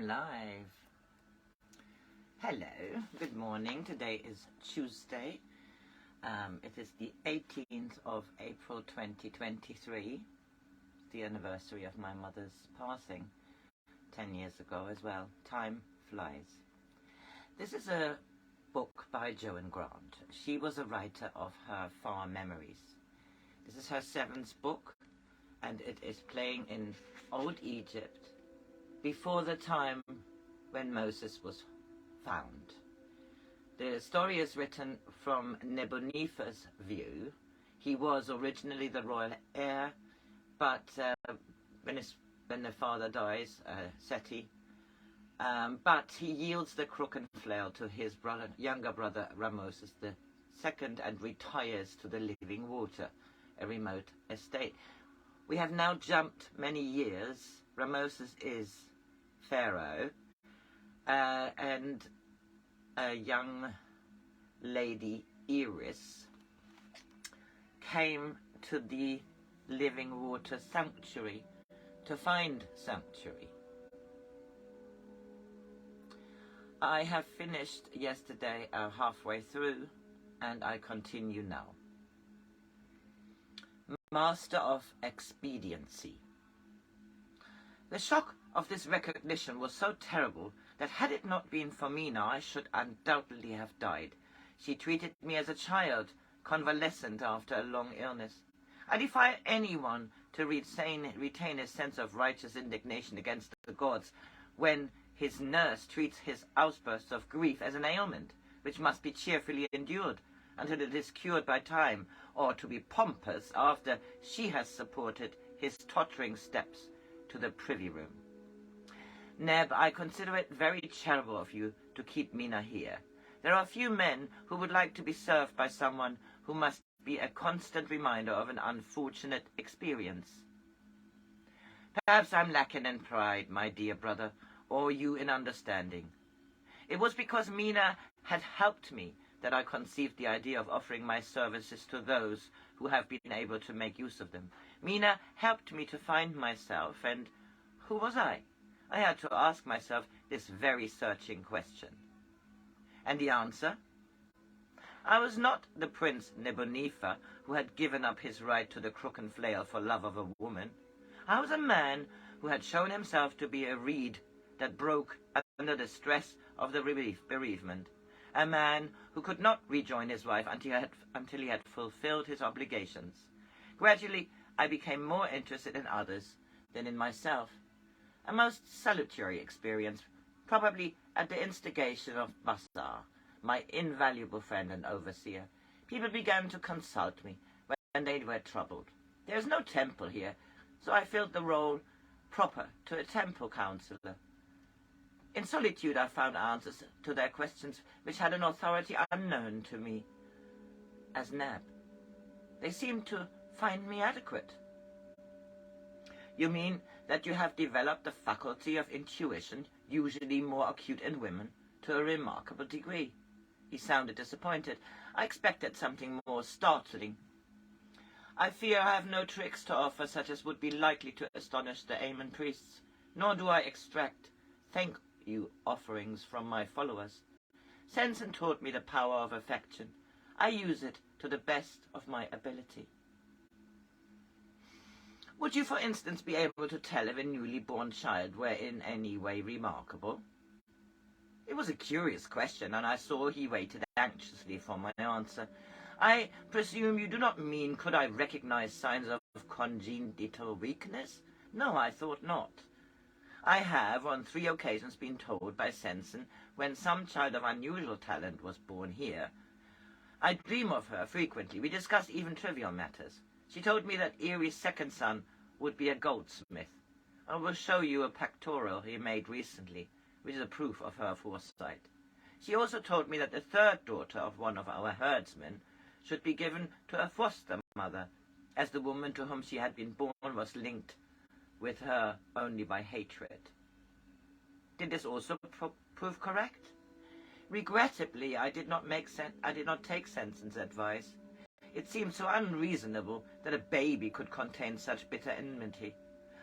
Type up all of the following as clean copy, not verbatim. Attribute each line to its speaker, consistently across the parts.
Speaker 1: I'm live. Hello, good morning. Today is Tuesday. It is the 18th of April 2023, the anniversary of my mother's passing 10 years ago as well. Time flies. This is a book by Joan Grant. She was a writer of her far memories. This is her 7th book, and it is playing in Old Egypt before the time when Moses was found. The story is written from Nebunefer's view. He was originally the royal heir, but when the father dies, Seti, but he yields the crook and flail to his younger brother Ramoses II and retires to the living water, a remote estate. We have now jumped many years. Ramoses is Pharaoh, and a young lady, Iris, came to the living water sanctuary to find sanctuary. I have finished yesterday halfway through, and I continue now. Master of Expediency. The shock of this recognition was so terrible that had it not been for Mina, I should undoubtedly have died. She treated me as a child, convalescent after a long illness. I defy anyone to retain a sense of righteous indignation against the gods when his nurse treats his outbursts of grief as an ailment, which must be cheerfully endured until it is cured by time, or to be pompous after she has supported his tottering steps to the privy room. Neb, I consider it very charitable of you to keep Mina here. There are few men who would like to be served by someone who must be a constant reminder of an unfortunate experience. Perhaps I'm lacking in pride, my dear brother, or you in understanding. It was because Mina had helped me that I conceived the idea of offering my services to those who have been able to make use of them. Mina helped me to find myself, and who was I? I had to ask myself this very searching question. And the answer? I was not the Prince Nebunefer who had given up his right to the crook and flail for love of a woman. I was a man who had shown himself to be a reed that broke under the stress of the bereavement. A man who could not rejoin his wife until he had fulfilled his obligations. Gradually, I became more interested in others than in myself. A most salutary experience, probably at the instigation of Basar, my invaluable friend and overseer. People began to consult me when they were troubled. There is no temple here, so I filled the role proper to a temple counselor. In solitude I found answers to their questions which had an authority unknown to me as Neb. They seemed to find me adequate. You mean that you have developed the faculty of intuition, usually more acute in women, to a remarkable degree? He sounded disappointed. I expected something more startling. I fear I have no tricks to offer such as would be likely to astonish the Amen priests, nor do I extract thank you offerings from my followers. Sensen taught me the power of affection. I use it to the best of my ability. Would you, for instance, be able to tell if a newly born child were in any way remarkable? It was a curious question, and I saw he waited anxiously for my answer. I presume you do not mean could I recognize signs of congenital weakness? No, I thought not. I have on 3 occasions been told by Sensen when some child of unusual talent was born here. I dream of her frequently. We discuss even trivial matters. She told me that Erie's second son would be a goldsmith. I will show you a pictorial he made recently, which is a proof of her foresight. She also told me that the third daughter of one of our herdsmen should be given to a foster mother, as the woman to whom she had been born was linked with her only by hatred. Did this also prove correct? Regrettably, I did not take Sensen's advice. It seemed so unreasonable that a baby could contain such bitter enmity.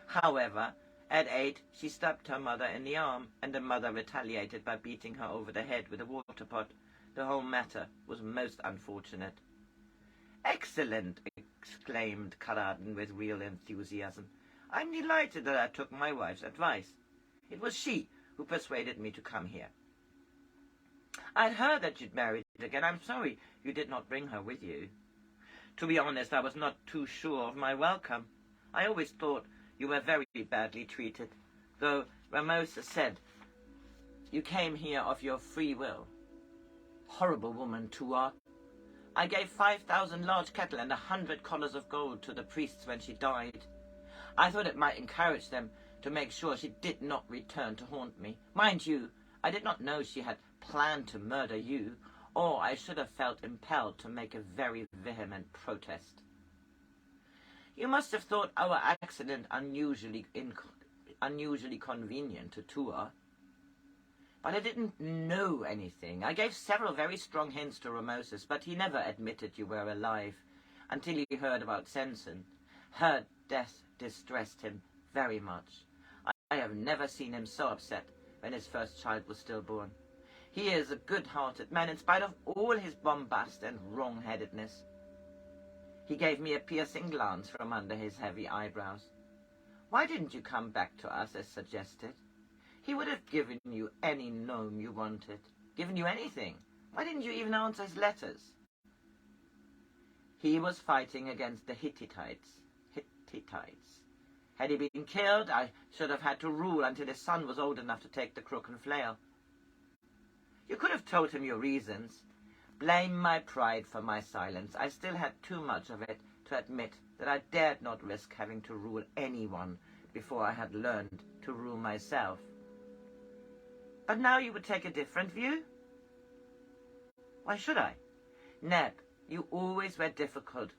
Speaker 1: However, At 8, she stabbed her mother in the arm, and the mother retaliated by beating her over the head with a water pot. The whole matter was most unfortunate. "Excellent!" exclaimed Karadin with real enthusiasm. "I'm delighted that I took my wife's advice. It was she who persuaded me to come here. I'd heard that you'd married again. I'm sorry you did not bring her with you. To be honest, I was not too sure of my welcome. I always thought you were very badly treated, though Ramosa said you came here of your free will. Horrible woman, Tuat. I gave 5,000 large cattle and 100 collars of gold to the priests when she died. I thought it might encourage them to make sure she did not return to haunt me. Mind you, I did not know she had planned to murder you, or I should have felt impelled to make a very vehement protest. You must have thought our accident unusually convenient to Tua. But I didn't know anything. I gave several very strong hints to Ramosis, but he never admitted you were alive until he heard about Sensen. Her death distressed him very much. I have never seen him so upset when his first child was stillborn. He is a good-hearted man in spite of all his bombast and wrong-headedness. He gave me a piercing glance from under his heavy eyebrows. Why didn't you come back to us as suggested? He would have given you any gnome you wanted, given you anything. Why didn't you even answer his letters? He was fighting against the Hittites. Had he been killed, I should have had to rule until his son was old enough to take the crook and flail. You could have told him your reasons. Blame my pride for my silence. I still had too much of it to admit that I dared not risk having to rule anyone before I had learned to rule myself. But now you would take a different view? Why should I? Neb, you always were a difficult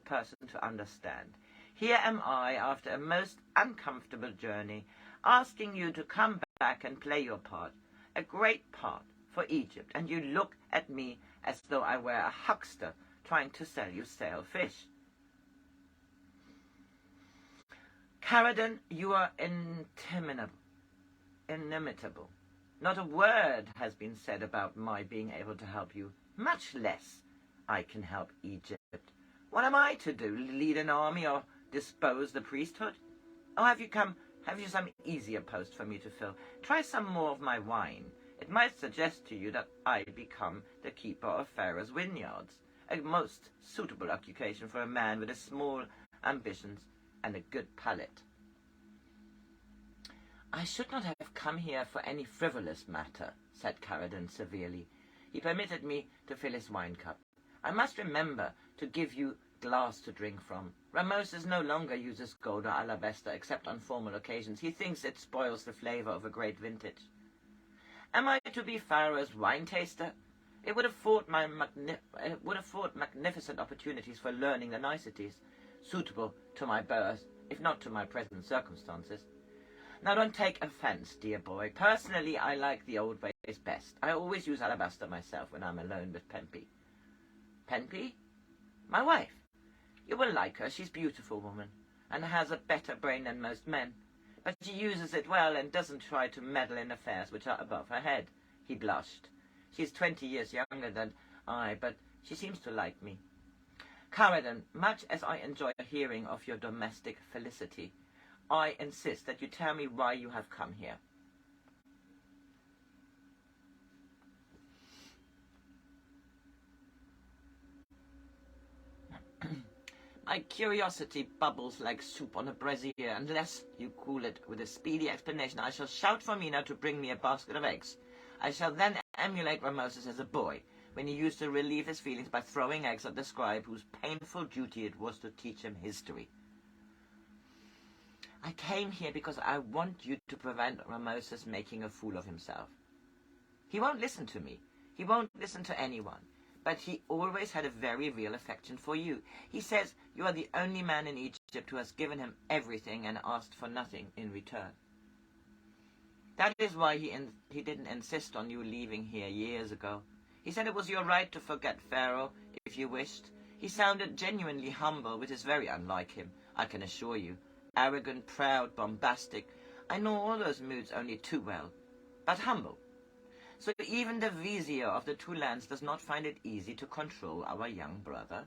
Speaker 1: person to understand. Here am I, after a most uncomfortable journey, asking you to come back and play your part, a great part for Egypt, and you look at me as though I were a huckster trying to sell you stale fish. Karadin, you are inimitable. Not a word has been said about my being able to help you, much less I can help Egypt. What am I to do, lead an army or dispose the priesthood? Oh, have you some easier post for me to fill? Try some more of my wine. It might suggest to you that I become the keeper of Pharaoh's vineyards, a most suitable occupation for a man with small ambitions and a good palate. I should not have come here for any frivolous matter, said Karadin severely. He permitted me to fill his wine cup. I must remember to give you glass to drink from. Ramosis no longer uses gold or alabaster except on formal occasions. He thinks it spoils the flavor of a great vintage. Am I to be Pharaoh's wine taster? It would afford magnificent opportunities for learning the niceties, suitable to my birth, if not to my present circumstances. Now don't take offense, dear boy. Personally, I like the old ways best. I always use alabaster myself when I'm alone with Pempi. Pempi? My wife. You will like her. She's a beautiful woman, and has a better brain than most men. But she uses it well and doesn't try to meddle in affairs which are above her head. He blushed. She's 20 years younger than I, but she seems to like me. Karadin, much as I enjoy hearing of your domestic felicity, I insist that you tell me why you have come here. My curiosity bubbles like soup on a brazier. Unless you cool it with a speedy explanation, I shall shout for Mina to bring me a basket of eggs. I shall then emulate Ramosis as a boy, when he used to relieve his feelings by throwing eggs at the scribe whose painful duty it was to teach him history. I came here because I want you to prevent Ramosis making a fool of himself. He won't listen to me. He won't listen to anyone. But he always had a very real affection for you. He says you are the only man in Egypt who has given him everything and asked for nothing in return. That is why he didn't insist on you leaving here years ago. He said it was your right to forget Pharaoh if you wished. He sounded genuinely humble, which is very unlike him, I can assure you. arrogant, proud, bombastic. I know all those moods only too well, but humble. So even the vizier of the two lands does not find it easy to control our young brother.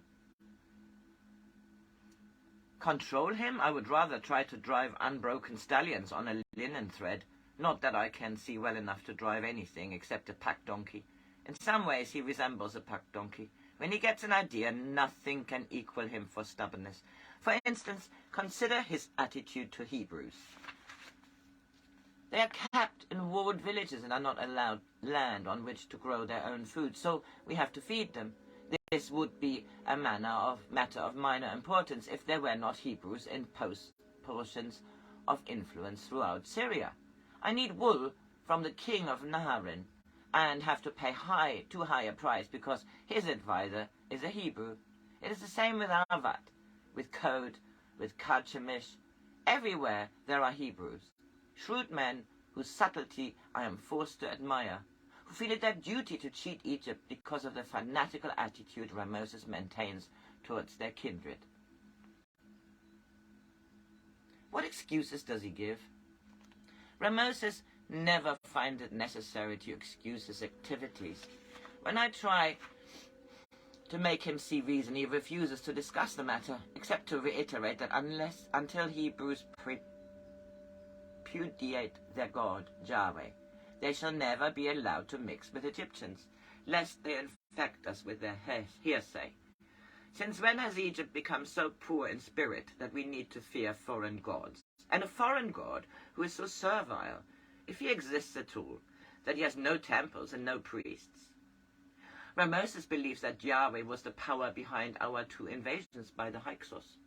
Speaker 1: Control him? I would rather try to drive unbroken stallions on a linen thread. Not that I can see well enough to drive anything except a pack donkey. In some ways he resembles a pack donkey. When he gets an idea, nothing can equal him for stubbornness. For instance, consider his attitude to Hebrews. They are kept in walled villages and are not allowed land on which to grow their own food, so we have to feed them. This would be a matter of minor importance if there were not Hebrews in portions of influence throughout Syria. I need wool from the king of Naharan and have to pay too high a price because his advisor is a Hebrew. It is the same with Arvat, with Code, with Karchemish. Everywhere there are Hebrews, shrewd men whose subtlety I am forced to admire, who feel it their duty to cheat Egypt because of the fanatical attitude Ramoses maintains towards their kindred. What excuses does he give? Ramoses never finds it necessary to excuse his activities. When I try to make him see reason, he refuses to discuss the matter, except to reiterate that until Hebrews repudiate their God, Yahweh, they shall never be allowed to mix with Egyptians, lest they infect us with their hearsay. Since when has Egypt become so poor in spirit that we need to fear foreign gods? And a foreign god who is so servile, if he exists at all, that he has no temples and no priests. Ramoses believes that Yahweh was the power behind our 2 invasions by the Hyksos.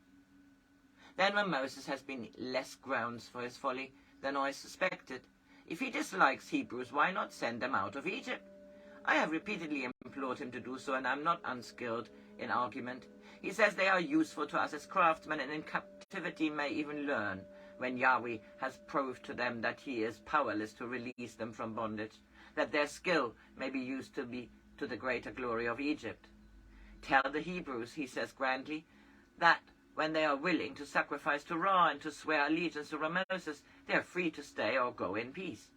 Speaker 1: Then Ramoses has been less grounds for his folly than I suspected. If he dislikes Hebrews, why not send them out of Egypt? I have repeatedly implored him to do so, and I am not unskilled in argument. He says they are useful to us as craftsmen, and in captivity may even learn, when Yahweh has proved to them that he is powerless to release them from bondage, that their skill may be used to the greater glory of Egypt. Tell the Hebrews, he says grandly, that when they are willing to sacrifice to Ra and to swear allegiance to Ramoses, they are free to stay or go in peace.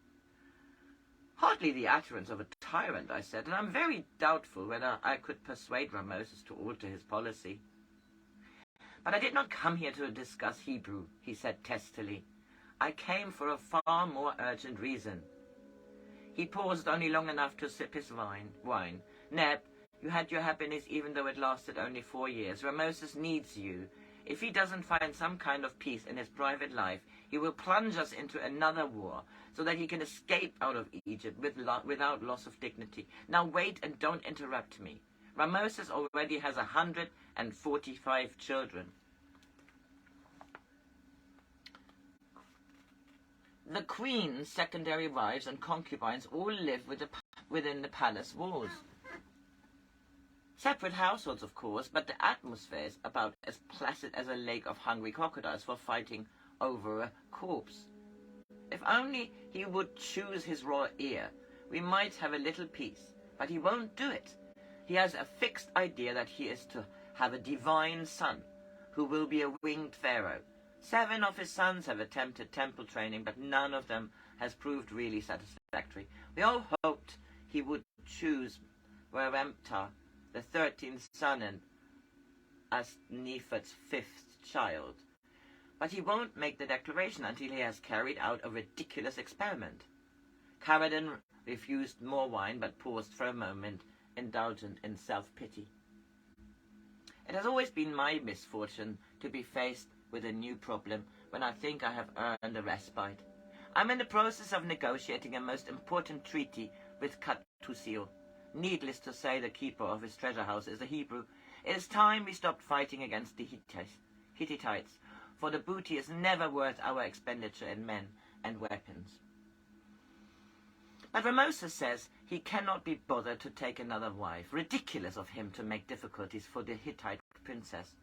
Speaker 1: Hardly the utterance of a tyrant, I said, and I am very doubtful whether I could persuade Ramoses to alter his policy. But I did not come here to discuss Hebrew, he said testily. I came for a far more urgent reason. He paused only long enough to sip his wine. Neb, you had your happiness even though it lasted only 4 years. Ramoses needs you. If he doesn't find some kind of peace in his private life, he will plunge us into another war so that he can escape out of Egypt without loss of dignity. Now wait and don't interrupt me. Ramoses already has 145 children. The queen's secondary wives and concubines all live within the palace walls. Separate households, of course, but the atmosphere is about as placid as a lake of hungry crocodiles for fighting over a corpse. If only he would choose his raw ear, we might have a little peace, but he won't do it. He has a fixed idea that he is to have a divine son, who will be a winged pharaoh. 7 of his sons have attempted temple training, but none of them has proved really satisfactory. We all hoped he would choose Warempta, the 13th son and Asnefer's 5th child. But he won't make the declaration until he has carried out a ridiculous experiment. Caradon refused more wine, but paused for a moment, indulgent in self-pity. It has always been my misfortune to be faced with a new problem when I think I have earned a respite. I'm in the process of negotiating a most important treaty with Katusil. Needless to say, the keeper of his treasure house is a Hebrew. It is time we stopped fighting against the Hittites, for the booty is never worth our expenditure in men and weapons. But Ramoses says he cannot be bothered to take another wife. Ridiculous of him to make difficulties for the Hittite princess.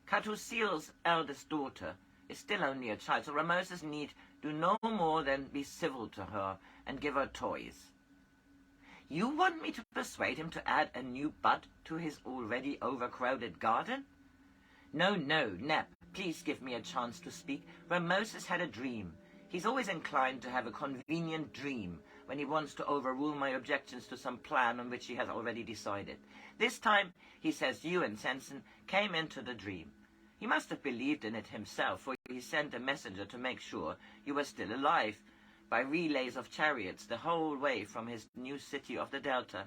Speaker 1: Katusil's eldest daughter is still only a child, so Ramoses need do no more than be civil to her and give her toys. You want me to persuade him to add a new bud to his already overcrowded garden? No, Neb, Please give me a chance to speak. Ramoses had a dream. He's always inclined to have a convenient dream when he wants to overrule my objections to some plan on which he has already decided. This time, he says you and Sensen came into the dream. He must have believed in it himself, for he sent a messenger to make sure you were still alive, by relays of chariots the whole way from his new city of the Delta.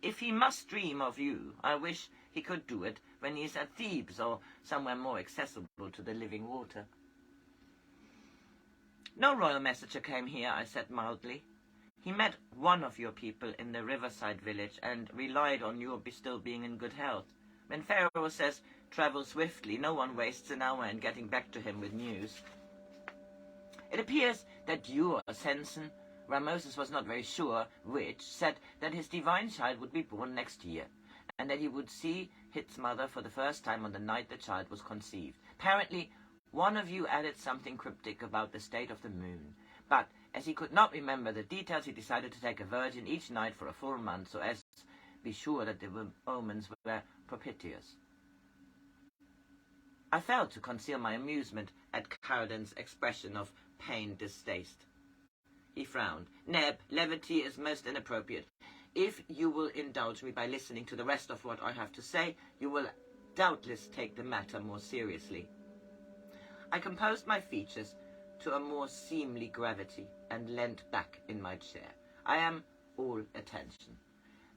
Speaker 1: If he must dream of you, I wish he could do it when he is at Thebes or somewhere more accessible to the living water. No royal messenger came here, I said mildly. He met one of your people in the riverside village and relied on your still being in good health. When Pharaoh says, travel swiftly, no one wastes an hour in getting back to him with news. It appears that you or Sensen, Ramoses was not very sure which, said that his divine child would be born next year, and that he would see his mother for the first time on the night the child was conceived. Apparently, one of you added something cryptic about the state of the moon, but as he could not remember the details, he decided to take a virgin each night for a full month, so as to be sure that the omens were propitious. I failed to conceal my amusement at Caraden's expression of pained distaste. He frowned. Neb, levity is most inappropriate. If you will indulge me by listening to the rest of what I have to say, you will doubtless take the matter more seriously. I composed my features to a more seemly gravity and leant back in my chair. I am all attention.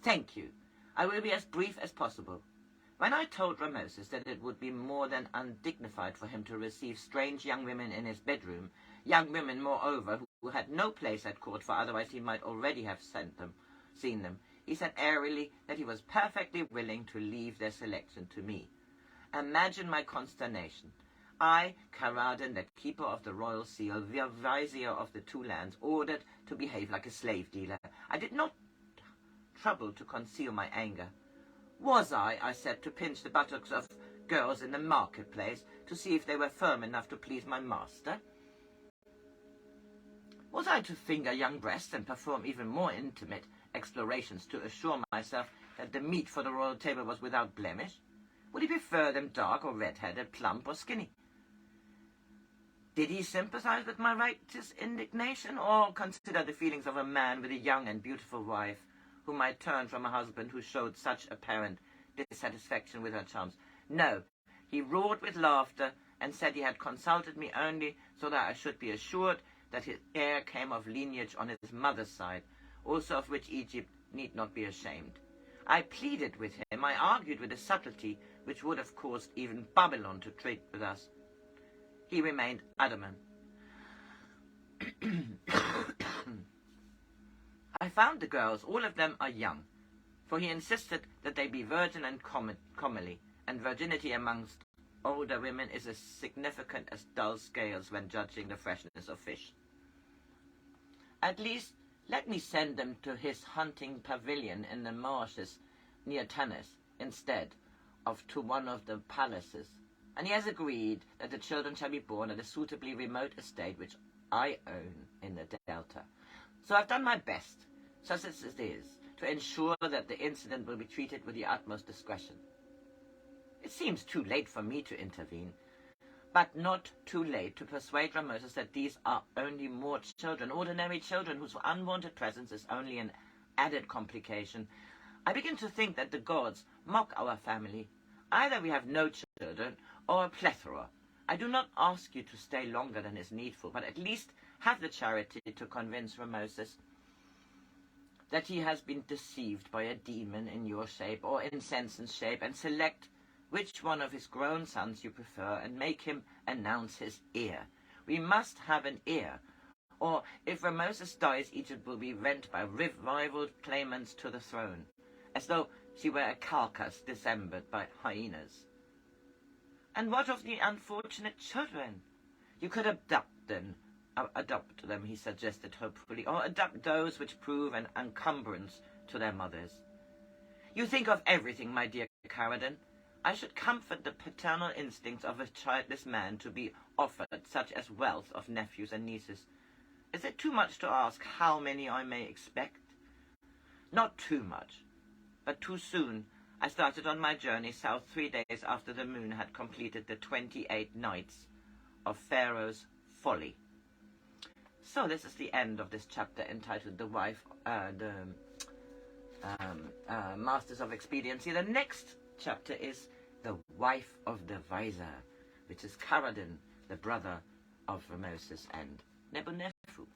Speaker 1: Thank you. I will be as brief as possible. When I told Ramoses that it would be more than undignified for him to receive strange young women in his bedroom, young women, moreover, who had no place at court, for otherwise he might already have seen them, he said airily that he was perfectly willing to leave their selection to me. Imagine my consternation. I, Caraden, the keeper of the royal seal, the vizier of the two lands, ordered to behave like a slave dealer. I did not trouble to conceal my anger. Was I said, to pinch the buttocks of girls in the marketplace to see if they were firm enough to please my master? Was I to finger young breasts and perform even more intimate explorations to assure myself that the meat for the royal table was without blemish? Would he prefer them dark or red-headed, plump or skinny? Did he sympathize with my righteous indignation, or consider the feelings of a man with a young and beautiful wife, who might turn from a husband who showed such apparent dissatisfaction with her charms? No, he roared with laughter and said he had consulted me only so that I should be assured that his heir came of lineage on his mother's side, also of which Egypt need not be ashamed. I pleaded with him, I argued with a subtlety which would have caused even Babylon to treat with us. He remained adamant. I found the girls, all of them are young, for he insisted that they be virgin and comely, and virginity amongst older women is as significant as dull scales when judging the freshness of fish. At least, let me send them to his hunting pavilion in the marshes near Tanis, instead of to one of the palaces, and he has agreed that the children shall be born at a suitably remote estate which I own in the Delta. So I've done my best, such as it is, to ensure that the incident will be treated with the utmost discretion. It seems too late for me to intervene, but not too late to persuade Ramoses that these are only more children, ordinary children whose unwanted presence is only an added complication. I begin to think that the gods mock our family. Either we have no children or a plethora. I do not ask you to stay longer than is needful, but at least have the charity to convince Ramoses that he has been deceived by a demon in your shape or in Sensen's shape, and select which one of his grown sons you prefer and make him announce his heir. We must have an heir, or if Ramoses dies, Egypt will be rent by rival claimants to the throne, as though she were a carcass dismembered by hyenas. And what of the unfortunate children? You could adopt them, he suggested hopefully, or adopt those which prove an encumbrance to their mothers. You think of everything, my dear Caraden. I should comfort the paternal instincts of a childless man to be offered such as wealth of nephews and nieces. Is it too much to ask how many I may expect? Not too much, but too soon I started on my journey south 3 days after the moon had completed the 28 nights of Pharaoh's folly. So this is the end of this chapter entitled The Masters of Expediency. The next chapter is The Wife of the Vizier, which is Caradin, the brother of Ramoses and Nebunefer.